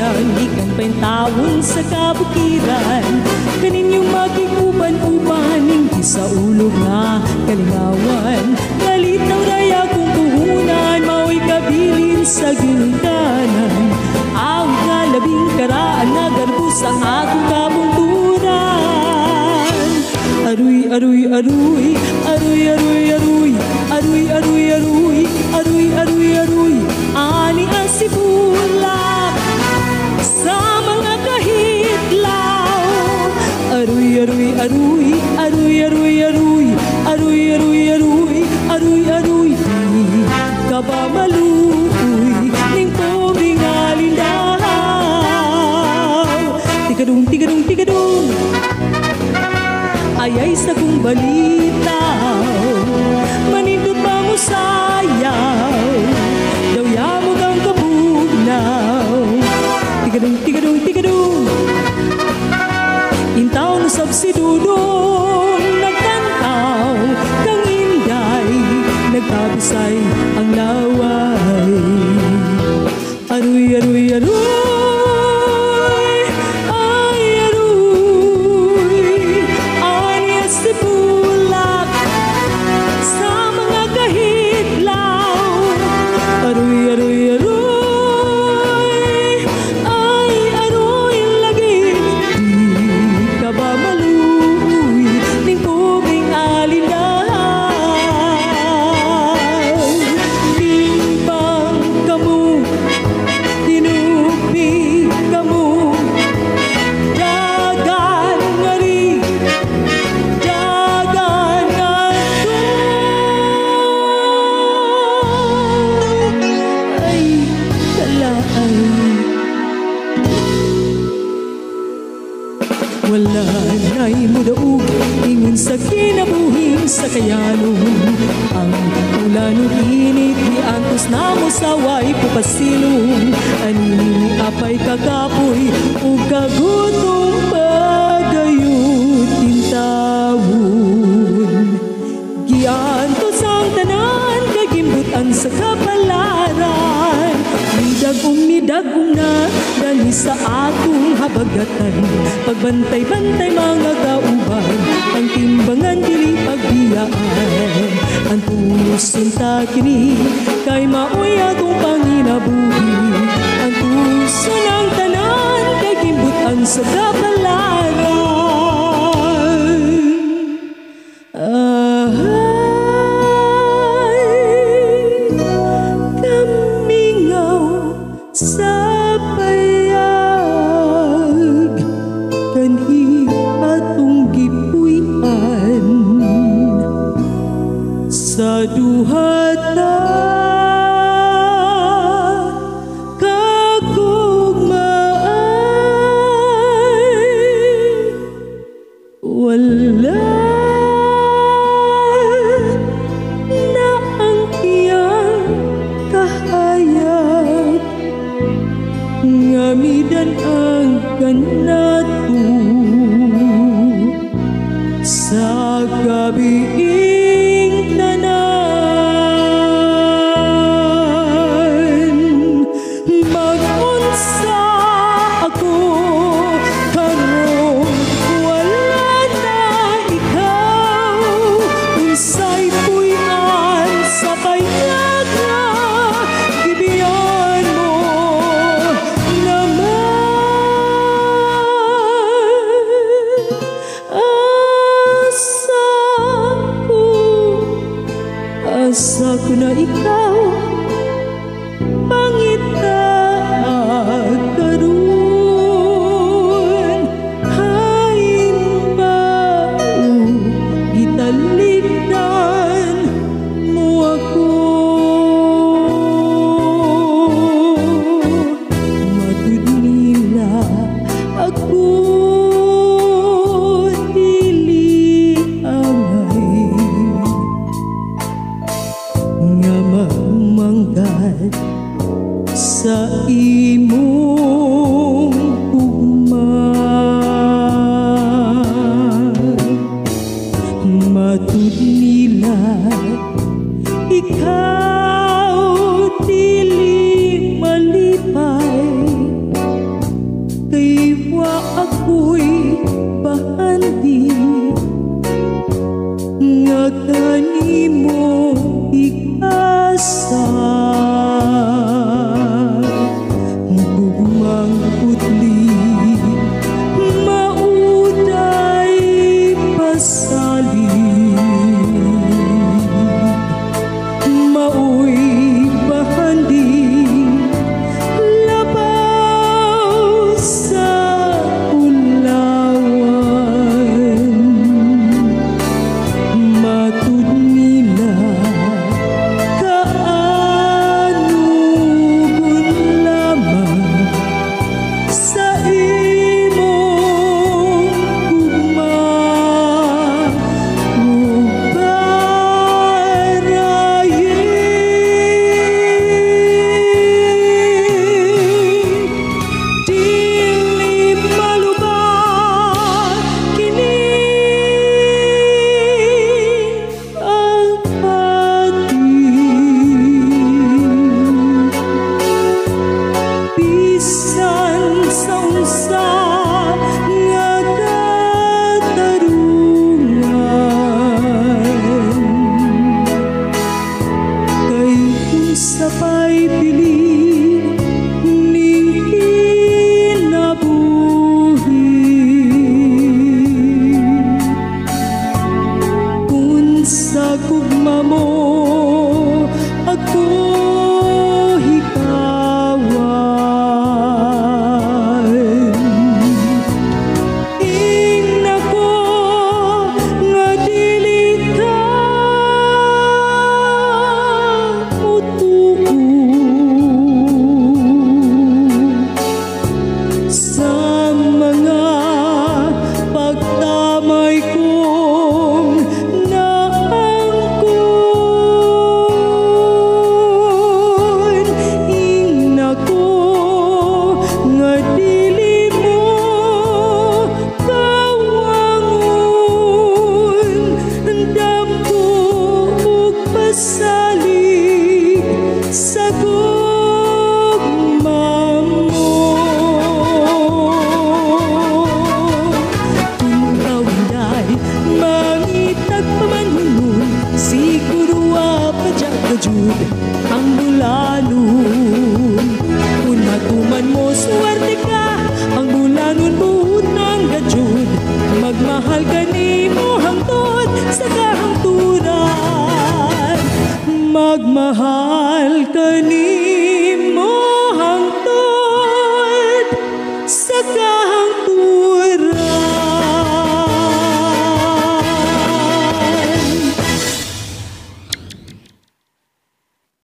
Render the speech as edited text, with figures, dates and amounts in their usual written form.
kabayan, ikan pentawon sa kabukiran. Kaninyong makikuban-uban, hindi sa ulog nga kalingawan. Galitaw raya kung puhunan, mao'y kabilin sa ginikanan. Ang kalabing karaan na garbus ang akong kabunturan. Aruy, aruy, aruy, aruy, aruy, aruy, aruy, aruy, aruy, aruy, aruy, aruy, ani ang sibulak sa mga kahitlaw. Aruy, aruy, aruy, aruy, aruy, aruy, aruy, aruy, aruy, aruy, aruy, di ka ba maluoy ning pobring alindaw. Tigadung, tigadung, tigadung, ayay sa kong balitaw, manindot ba mo sayaw, daw yamog ang kabugnaw. Tigadung, tigadung, tigadung, intaw no sab si Dudong, nagtantaw kang inday, nagtabisay ang laway. Aruy, aruy, aruy, wala na'y mudaog ingon sa kinabuhing sa kayanong. Ang ulanong init ni antos na mo saway pupasilong. Anini apay kakapoy o kagutong pagayot tintawon. Giantos ang tanan kagimbutan sa kapalaran. Midagong na dali sa atong habagatan. Pagbantay-bantay mga kauban, ang timbangan dili pagbiyaan. Ang tuson ta kini kay maoy atong panginabuhi. Ang tuson ang tanan kay gimbutan sa kapalaran. Sa payag kanhi atong gipuy-an sa duha ta kagugmaan. Wala na ang iyang kahayag, ngamidan ang kanato sa gabiing tanan. Mag-unsa ako karon wala na ikaw, unsay puy-an sa payag na gibiyan mo. Asa ko na ikaw pangita karon, haimbao gitalikdan mo ako. Matud nila ako dili angay nga mamanggat sa imong ugma. Matud nila ikaw dili malipay, Mao'y bahanding labaw sa ulawan. Matud nila kaanugon lamang sa imong gugma ug barayin. Dili malubak kini ang pating. Bisan sa unsa nga katarungan, kay unsa pa'y piling ning kinabuhi. Unsa gugma mo ako hikawan. Ingna ko nga dili ka mutuo sa mga pagtamay kong naangkon. Ingna ko nga dili mo kawangon. Damko ug pasalig sa gugma mo. Kung kaunday mangitag pamanhunhun, siguro apadyak ka jud ang bulalon. Kung matuman mo suwerte ka, ang bulalon buutang ka jud. Magmahal ka nimo hangtod sa kahangturan. Magmahal ka nimo hangtod sa kahangturan.